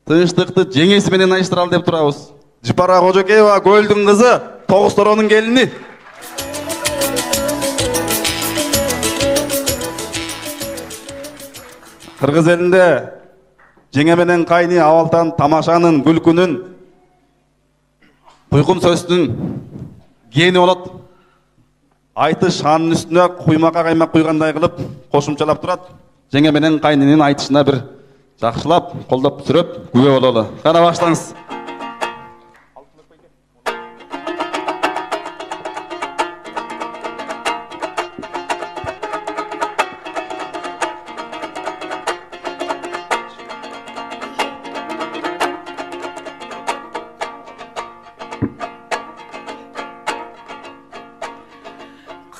тынчтыкты жеңеси менен айыштыралы деп турабыз. Жыпара Кожокеева Көлдүн кызы, Тогуз Торонун келини. Кыргыз элинде жеңе менен кайны абалтан тамашанын, күлкүнүн, куйкум сөздүн кени болот. Айтыш анын үстүнө куймакка каймак куйгандай кылып кошумчалап турат. Жеңе менен кайнынын айтышына бир жакшылап, колдоп сүрөп күбө бололу. Кана баштаңыз.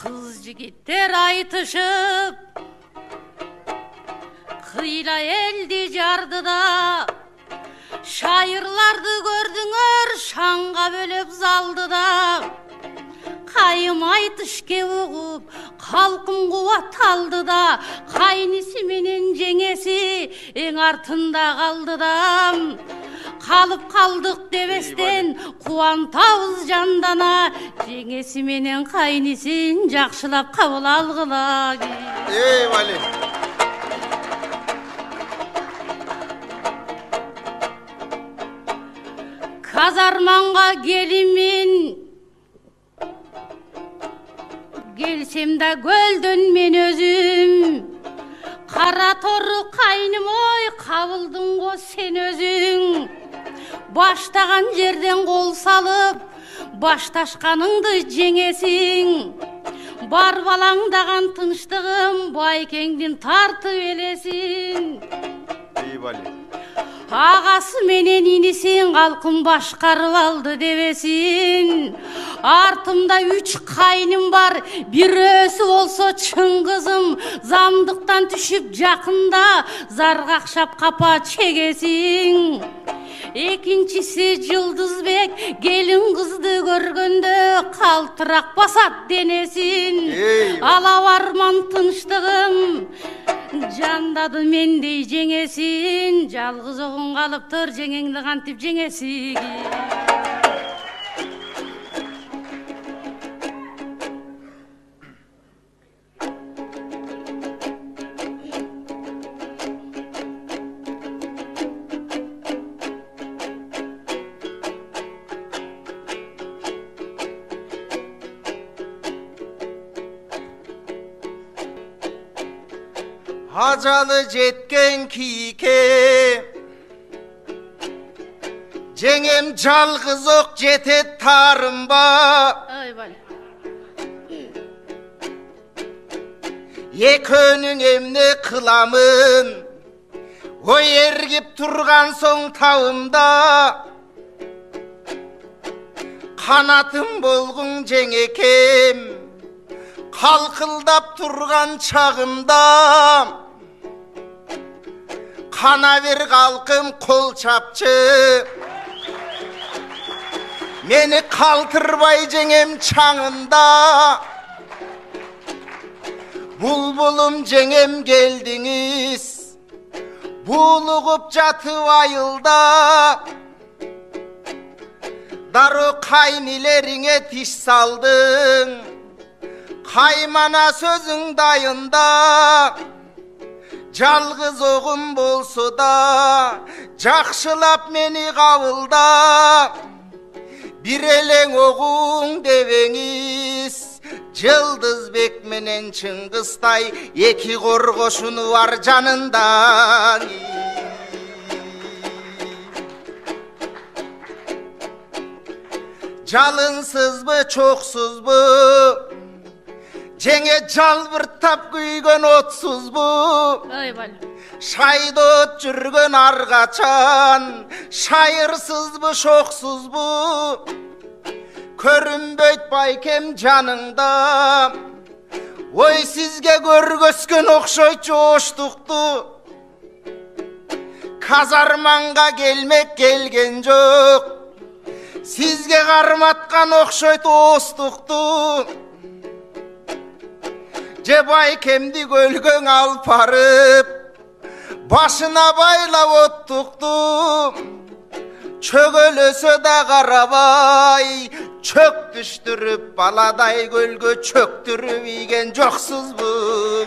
Kız jigitler aytışıp kıyla eldi jardıda şairlardı gördüңөр şanga bölüp zaldıda kayım aytışke uğup kalkım kuvat aldı da kaynisi menen jengesi en artında kaldı da kalıp kaldık debesten kuvantabız jandana jengesi menen kaynisin jakşılap kabul algıla. Ey Vali. Kazarmanga gelimin gelsem de göldün men özüm kara toru kaynım oy kabıldın go sen özün baştagan жерден kol salıp baştaşkanыңды жеңесиң бар балаңдаган тынчтыгым байкеңдин тартып элесин. Ey Vali. Ağası menen inisin kalkın başkarıp aldı devesin. Артымда 3 kaynım var, bir ösü olsa çın kızım. Zamdıktan düşüp jakında zargakşap kapa çegesin. Ekinçisi Yıldızbek gelin kızdı görgöndö kaltırak basat denesin. Ala varman tınçtığım jandadı mendey jеңесин жалгыз огун калыптыр жеңеңди кантип жеңесиң. Hacalı jetken kiyike Jengem жалгыз ок жетет тарымба Ay bal. Ekönүң эмне кыламын Ой эргип турган соң табымда Канатым болгуң жеңекем Kalkıldap turgan çağımda Kana bir kalkım kol çapçı Meni kaltırbay jengem çağında Bulbulum jengem geldiniz Bulugup jatıp ayılda Daro kaynilerine tiş saldın Kaymana sözün dayında Жалгыз oğum bolsa da Jakşılap meni kavılda Bir eleң oğun deveňiz Yıldızbek menen Çыңгызтай Eki korgoşunu var janında Jalınsız mı çoksuz mu Jеңе жалбыртап күйгөн отсуз бу Ay bal. Шайдот жүргөн аргачан Шайырсыз бу шоксуз бу Көрүнбөйт байкем жаныңда Ой сизге көргөскөн окшойт жооштукту Казарманга келмек келген жок Сизге карматкан окшойт оостукту Je байкемди көлгөң алып барып Başına baylap ottuktu, çögölöse de karabay, çök düştürüp baladay gölgö çöktürüp igen joksuz bu.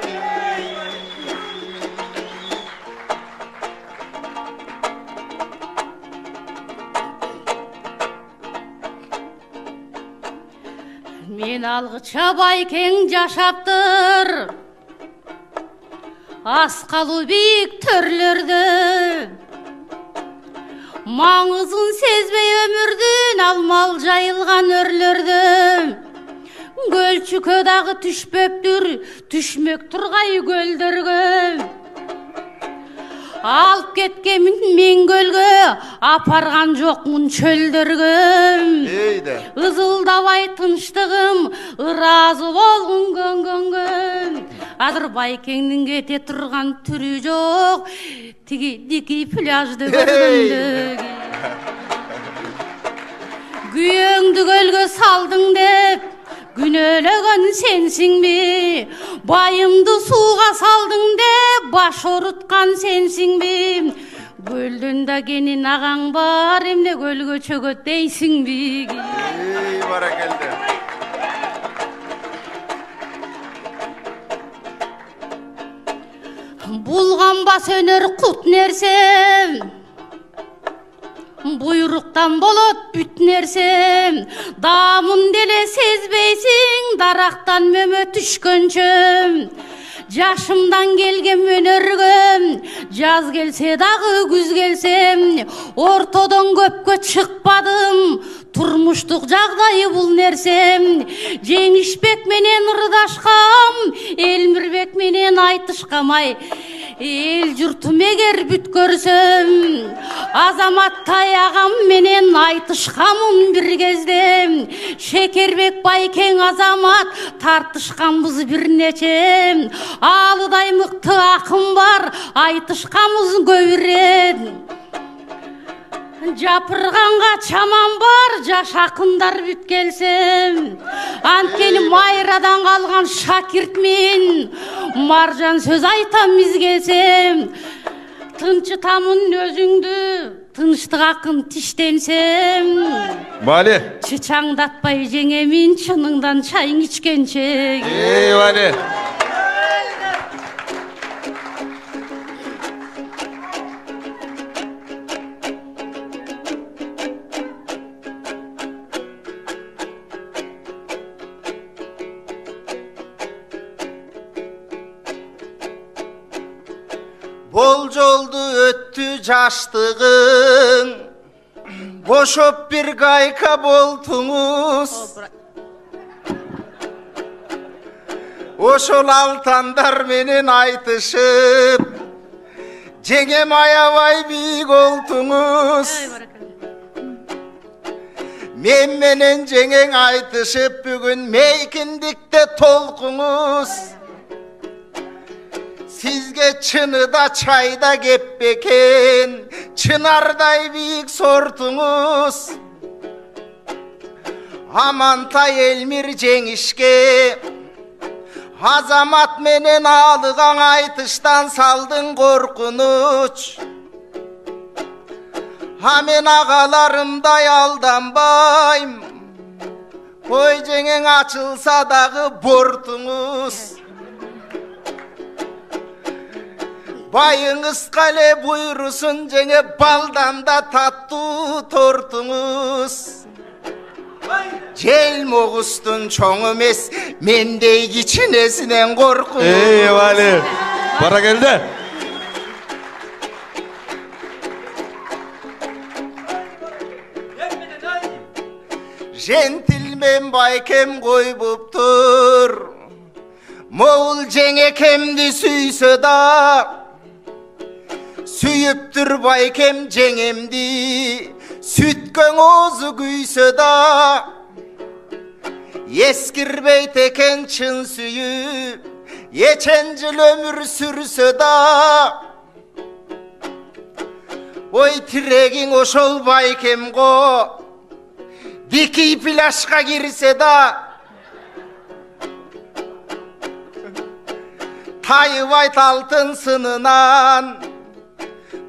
Men algıça Bayken jaşaptır Askalı büyük törlörde Mаңызын сезбей өмүрдүн алмал жайылган өрлөрдө Көлчүкө дагы түшпөптүр түшмөк тургай көлдөргө Алып кеткен мен көлгө апарган жокмун чөлдөргө Ызылдабай тынчтыгым ыраазы болгун көнгөнгө Азыр Байкеңдин кете турган түрү жок тиги дики пляжды көргөндө Күйөөңдү көлгө салдың деп күнөөлөгөн сенсиңби Байымды сууга салдың деп баш оруткан сенсиңби Көлдөн да кенин агаң бар эмне көлгө чөгөт дейсиңби Баракелде. Булганба сөнөр кут нерсе Буйруктан болот бүт нерсе Даамын деле сезбейсиң дарактан мөмө түшкөнчө Жашымдан келген өнөргө Жаз келсе дагы күз келсе Ортодон көпкө чыкпадым Турмуштук жагдайы бул нерсе Жеңишбек менен ырдашкам Элмирбек менен айтышкамай Эл журтум эгер бүт көрсөм Азаматтай агам менен айтышкамын бир кезде Шекербек Байкең Азамат тартышканбыз бир нече Алыдай мыкты акым бар айтышканбыз көбүрөт Жапырганга чаман бар жаш акындар бүт келсем Анткени майрадан калган шакиртмин Маржан сөз айтам изгелсем Тынчытамын өзүңдү тынчтык акын тиштенсем Бали. Чычаңдатпай жеңемин чыныңдан чайың ичкенче Бали. Bol joldu öttü jaştığın Boşop bir gayka boltunuz Oşol altandar menen aytışıp Jengem ayabay biyik oltunuz Men menen jengeң aytışıp Bugün meykindikte tolkunuz Sizge çını da çayda kepbeken Çınarday büyük sortunuz Amantay Elmir Jengişke Azamat menen alıgan aytıştan saldın korkunuç Hamen ağalarımday aldanbayım Koy jengeň açılsa dağı bortunuz Bayыңыз kale buyurusun jenge baldan da tatlı tortunuz Jel moğustun çoğu mes mendey kiçinesinen korkunuz Bali. Para geldi. Jentilmen Baykem koybuptur Moğul jenge kemdi süyse da Süyüptür Baykem jengemdi Sütkön ozu güyse da Eskirbey teken çın süyüp Yeçencil ömür sürse da Oy tiregin oşol Baykem go Diki plaşka girse da Tayıvayt altın sınınan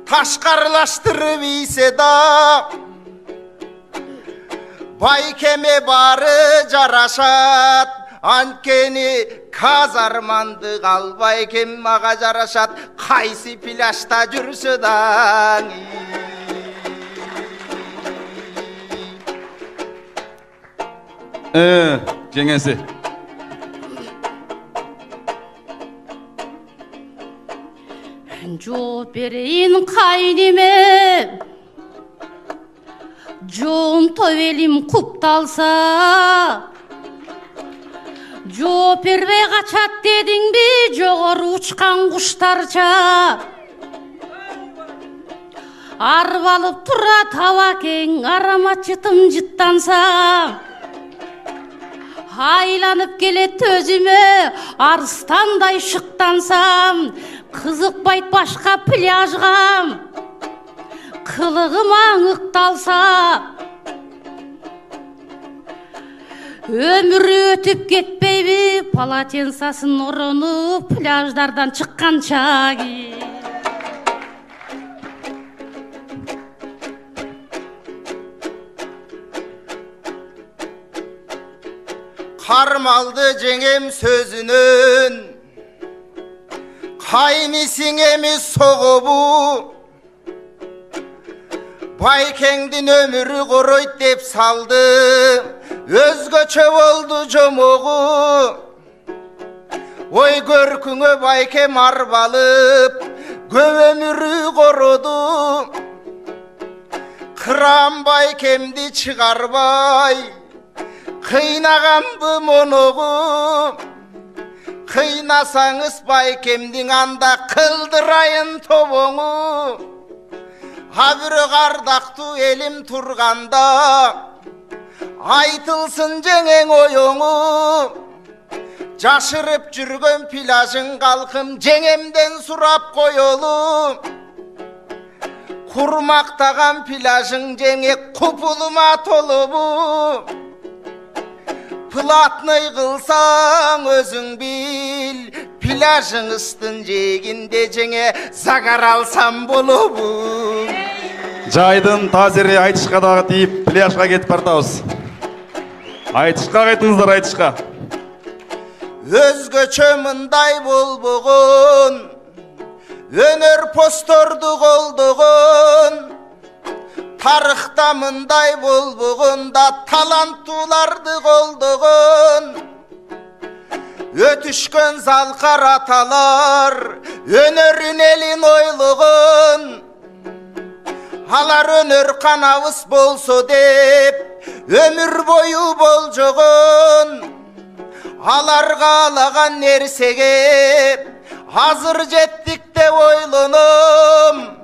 ташқарлаштырып ийсе да байкеме бары жарашат анткени казармандык ал байкем мага жарашат кайсы пляжда жүрсө даң жеңесі жооп берейин кайнеме жоон тобелим купталса жооп бербей качат дедиңби жогору учкан куштарча арбалып турат аба кең араматчытым жыттанса айланып келет өзүмө арстандай шыктансам кызыкпайт башка пляжга кылыгым аңыкталса өмүрү өтүп кетпейби полотенцасын оронуп пляждардан чыкканча кармалды жеңем сөзүнөн кайнисиң эми согобу байкеңдин өмүрү коройт деп салды өзгөчө болду жомогу ой көркүңө байкем арбалып көп өмүрү короду кырам байкемди чыгарбай кыйнаганбы моногу кыйнасаңыз байкемдин анда кылдырайын тобоңу а бирок ардактуу элим турганда айтылсын жеңең оюңу жашырып жүргөн пляжың калкым жеңемден сурап коелу курмактаган пляжың жеңе купулума толобу платный кылсаң өзүң бил пляжыңыздын жээгинде жеңе загар алсам болобу жайдын тазири айтышка дагы тийип пляжга кетип баратабыз айтышка кайтыңыздар айтышка өзгөчө мындай болбогон өнөр посторду колдогон тарыхта мындай болбогон да таланттууларды колдогон өтүшкөн залкар аталар өнөрүн элин ойлогон алар өнөр канабыз болсо деп өмүр бою болжогон алар каалаган нерсеге азыр жеттик деп ойлоном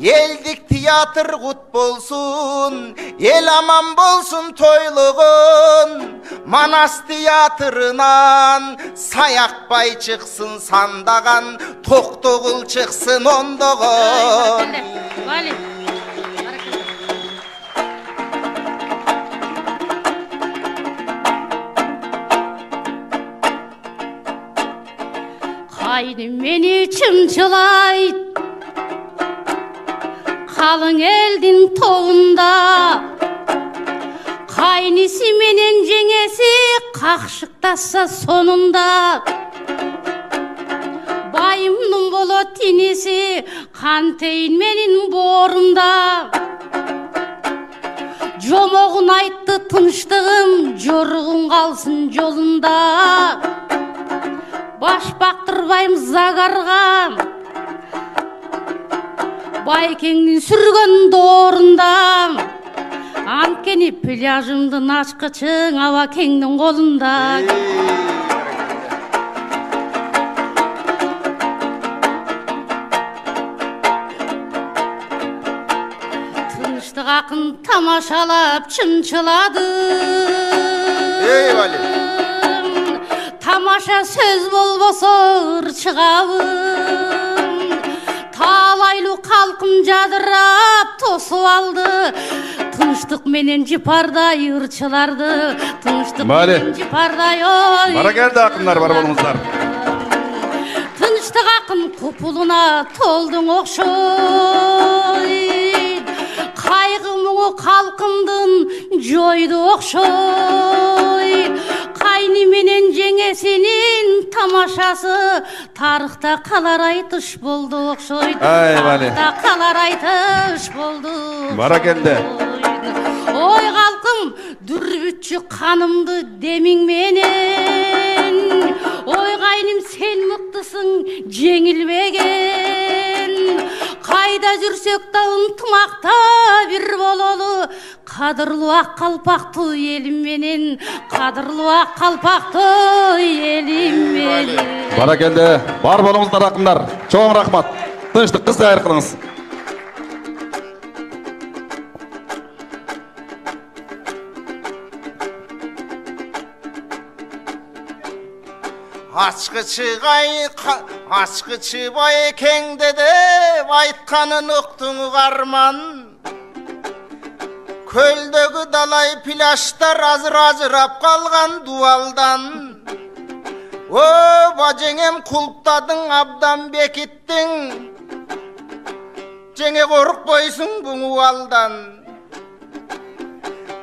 элдик театр кут болсун эл аман болсун тойлогон Манас театрынан саякпай чыксын сандаган токтогул чыксын ондогон Kayным meni çımçılayt Kalın eldin toğunda Kaynisi menen jеңesi kakşıktasa sonunda Bayımның болот tinisi Kanteyin menin borumda Жомогун айтты тынчтыгым Жоругун калсın жолунда Baş baktırbayım zagarga Baykengin sürgön doğrunda Antkeni pляжымдын ачкычың аба кеңдин колунда Тынчтык акын тамашалап чымчылады Тамаша söz болбосо ырчыгабын Талайлуу калкым жадырап тосуп алды Тынчтык менен жыпардай ырчыларды Тынчтык менен жыпардай ой Бара келди акындар бар болуңуздар Тынчтык артық ақын құпылына толдың оқшой, қайғы мұңы қалқымдың жойды оқшой, қайныменен жеңесінің тамашасы тарихта қалар айтыш болды оқшой. Тарихта қалар айтыш болды. Баракелді. Ой қалқым, дүрбітші қанымды деміңменен, ой қайным сен мұқтысың жеңілмеген, қайда жүрсек та ынтымақта бір бололы, қадырлы ақ қалпақты елімменен, қадырлы ақ қалпақты елімменен. Баракелді. Бар болыңыздар ақындар. Чоң рахмат. Тыныштық қыз қайыр қылыңыз. Ашқычы бай кеңде деп айтқанын ұқтың қарман, көлдегі далай пляждар ажырап қалған дуалдан. О, бажеңем құлыптадың, абдан бекіттің, жеңе қорықпайсың бұңуалдан.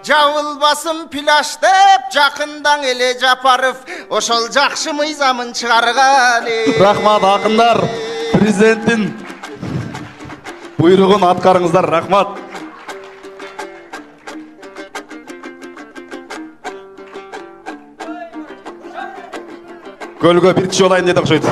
Жауыл басым пляж деп жақындан еле Жапаров, ошол жақшы мыйзамын шығарған. Рахмат ақындар, президенттің бұйрығын атқарыңыздар. Рахмат. Көлгө бірінші олайын деді қойды.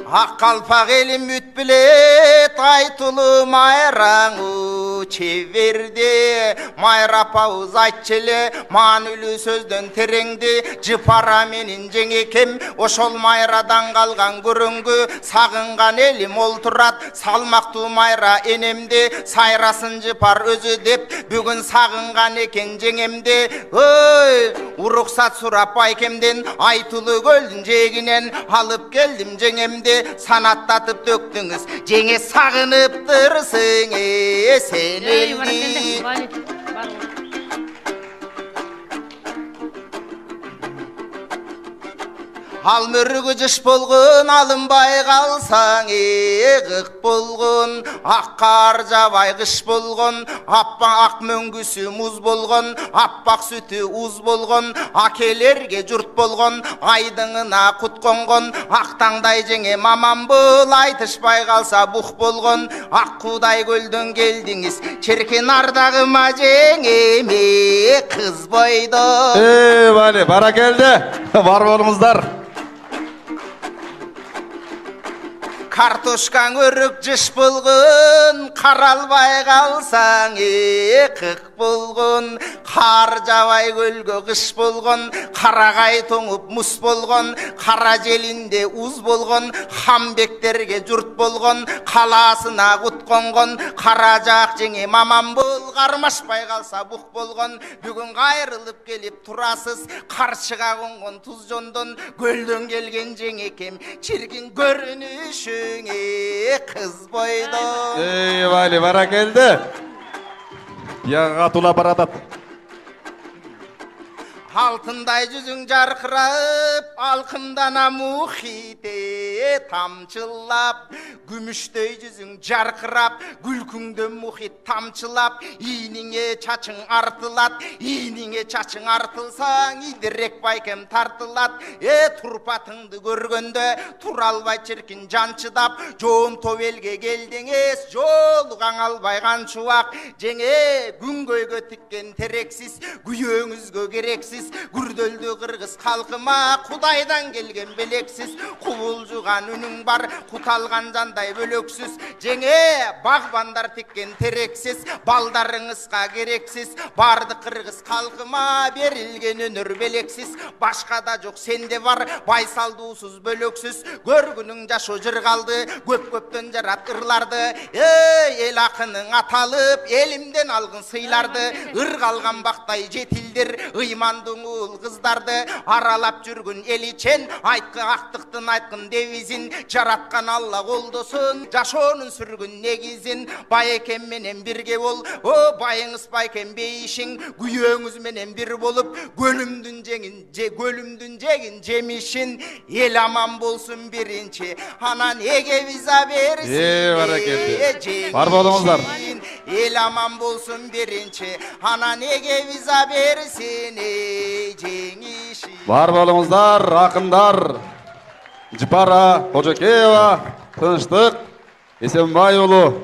Ақ қалпақ елім үтпілет, айтылы майраңы чеверде. Майрапауыз айтчеле, манүлі сөзден тереңді. Жыпара менің жеңекем, ошол майрадан қалған көріңгі. Сағынған елім ол тұрат, салмақты майра енемде. Сайрасын жыпар өзі деп, бүгін сағынған екен жеңемде. Ой, ұрықсат сұрап байкемден, айтылы көлдің жегінен алып келдім жеңемде. Санаттатып төктіңіз, жеңе сағынып тұрсың, сенелді. Ал мөрігі жыш болғын, алынбай қалсаң, ғық болғын. Аққар жабай қыш болғын, ақ мөңгісі мұз болғын, аппақ сүті уз болғын. Акелерге жұрт болғын, айдыңына құт қонғын. Ақтаңдай жеңе мамам бұл, айтышпай қалса бұқ болғын. Аққудай көлдің келдіңіз, черкен ардағыма жеңеме қыз бойды. Вали, бара келді. Бар болыңыздар. Картошкаң өрік жыш болғын, қаралбай қалсаң, қық болғын. Қар жабай көлге қыш болғын, қарағай тоңып мұс болғын. Қара желінде уз болғын, хамбектерге жұрт болғын. Қаласына құт қонғын, қара жақ жеңе мамам бол. Қармашпай қалса бұқ болғын, бүгін қайрылып келіп тұрасыз. Қаршыға қонғын тұз жондын, көлден келген жеңекем, чиргин көрініші қыз бойды. Вали, бара келді. Яға тұла барадат. Алтындай жүзің жарқырап, алқымдана мұхите тамчылап. Күміштей жүзің жарқырап, күлкіңді мұхит тамчылап. Иініңе чачың артылат, иініңе чачың артылсаң, идірек байкем тартылат. Тұрпатыңды көргенде, туралбай черкін жанчыдап. Жоон товелге келдіңіз, жолуған албай қаншуақ. Жеңе күнгөйгө тіккен терексіз, күйөңізгө керексіз. Күрдөлді қырғыз қалқыма, құдайдан келген белексіз. Құбылжыған үнің бар, құталған жандай бөлөксіз. Жеңе бағбандар теккен терексіз, балдарыңызға керексіз. Барды қырғыз қалқыма, берілген үнір белексіз. Башқа да жоқ сенде бар, байсалдусыз бөлөксіз. Көргінің жашу жыр қалды, көп-көптен жарат ырларды. ел ақының аталып, елімден алғын сыйларды, ырғалған бақтай жетілдір, ыймандың ұл қыздарды, аралап жүргін еличен, айтқы ақтықтың айтқын девизин, жаратқан Алла қолдосын, жашонын сүргін негізин, байекен менен бірге бол, о байыңыз байкен бейшің, күйөңіз менен бір болып, көлімдің жегін жемишін, ел аман болсын бірінші, анан еге виза берсін. Бәрекелді. Бар болыңыздар. Ел аман болсын бірінші, анан еге виза берсін, жеңіші. Бар болыңыздар, ақындар. Жыпара Қожакеева, Тыныштық Есенбайұлы.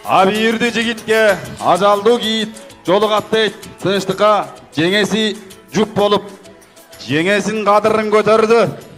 Абийирди жигитке ажалдуу кийит жолугаттайт, Тыныштыкка жеңеси жүп болуп, жеңесин кадырын көтөрдү.